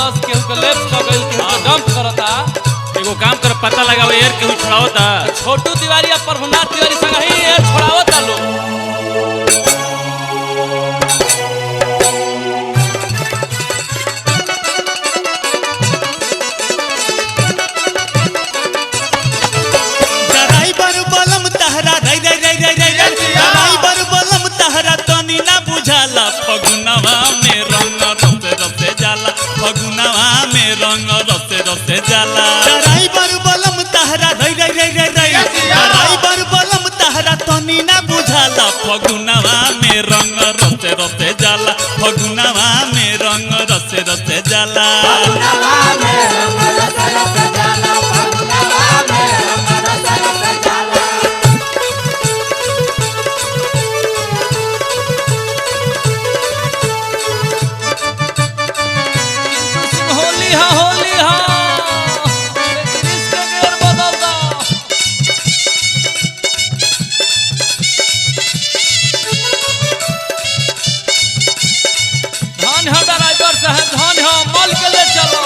कैलस केहू के लेफ्ट कर गइल केहू के डंप करता। एगो काम कर पता लगाओ एयर केहू छोड़ावता। छोटू तिवारी और प्रभुनाथ तिवारी संग ही एयर छोड़ावता लो। ड्राइवर बलम तहरा रई रई रई रई रई ड्राइवर बलम तहरा तनी ना बुझाला फगुनवा में रंग रसे रसे जाला फगुनवा में रंग रसे रसे जाला ड्राइवर बलम तहरा रई रई रई रई रई ड्राइवर बलम तहरा तनी ना बुझाला फगुनवा में रंग रसे रसे जाला फगुनवा में रंग रसे रसे जाला फगुनवा में रंग रसे रसे जाला फगुनवा में रंग रसे रसे जाला। होली हा होली हा क्रिस के गेर बदल दो। धान हो ड्राइवर साहब धान हो मल के ले चलो।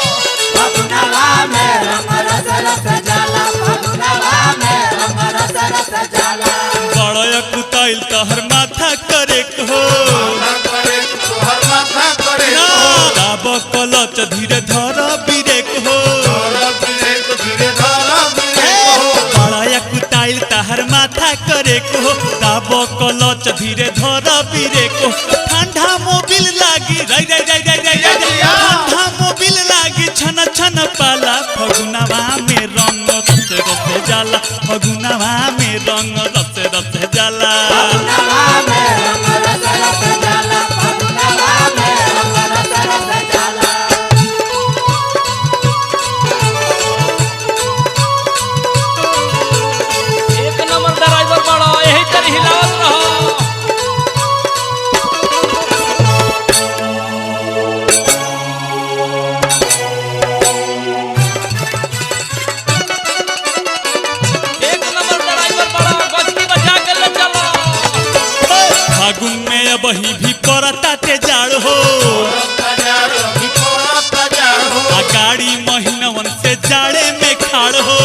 फगुनवा में रंग रसे रसे जाला फगुनवा में रंग रसे रसे जाला। बड़ा कुताइल तहर माथा करे हो दाब कलच धीरे धर बिरेक हो बड़ा कुताइल तहर माथा करे हो दाब कलच धीरे धर बिरेक हो ठंडा मोबिल लागी रई रई रई रई रई ठंडा मोबिल लागी छन छन पाला फगुनवा में रंग रसे रसे जाला फगुनवा में रंग रसे रसे जाला फगुनवा में रंग रसे रसे जाला फगुनवा में रंग रसे रसे जाला। एक नंबर ड्राइवर बड़ा यही तरह हिलावत रहो। एक नंबर ड्राइवर बड़ा गजनी बचा के ले चलो। फागुन में अब ही भी परताते जाड़ हो आ गाड़ी महीनवन से जाड़े में खाड़ हो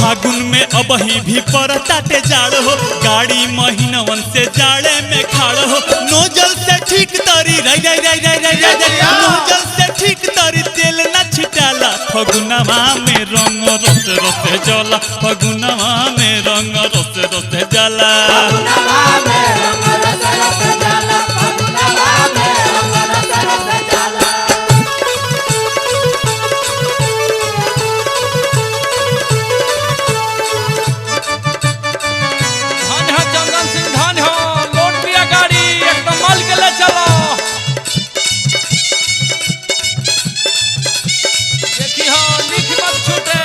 फागुन में अब ही भी परताते जाड़ हो गाड़ी महीनवन से जाड़े में खाड़ हो नोजल से ठीक तरी रई रई रई रई रई रई नोजल से ठीक तरी तेल ना छिटाला फगुनवा में रंग रसे रसे जाला फगुनवा में रंग रसे रसे जाला फगुनवा में रंग रसे रसे जाला फगुनवा में रंग रसे रसे जाला। धान हो चंदन सिंह धान हो लोड पिया गाड़ी एकदम मल के ले चलो। देखी हो लिख मत छूटे।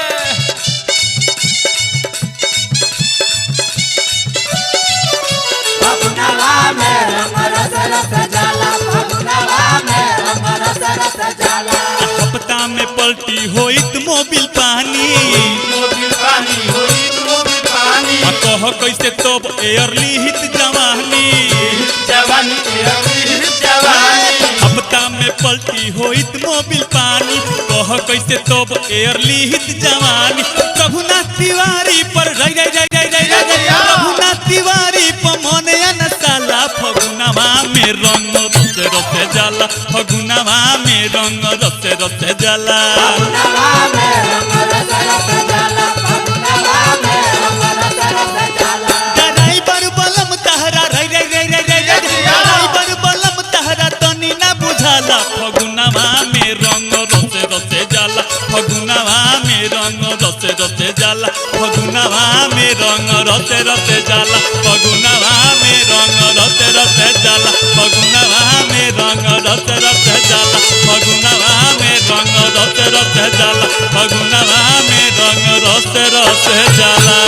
फगुनवा में रंग रसे रसे जाला फगुनवा में रंग रसे रसे जाला। हफ्ता में पलटी होइत मोबिल पानी आ कह कैसे तब एयरली हित जवानी हफ्ता में पलटी होइत मोबिल पानी कह कैसे तब एयरली हित जवानी प्रभुनाथ तिवारी पर रई रई रई रई रई प्रभुनाथ तिवारी पर मन अनसाला फगुनवा में रंग रसे रसे जाला फगुनवा में रंग रसे रसे जाला फगुनवा में रंग रसे रसे जाला फगुनवा में रंग रसे रसे जाला। ड्राइवर बलम तहरा रई रई रई रई रई ड्राइवर बलम तहरा तनी ना बुझाला फगुनवा में रंग रसे रसे जाला फगुनवा में रंग रसे रसे जाला फगुनवा में रंग रसे रसे जाला फगुनवा में रंग रसे रसे जाला फगुनवा में रंग रसे रसे जाला फगुनवा में रंग रसे रसे जाला फगुनवा में रंग रसे रसे जाला।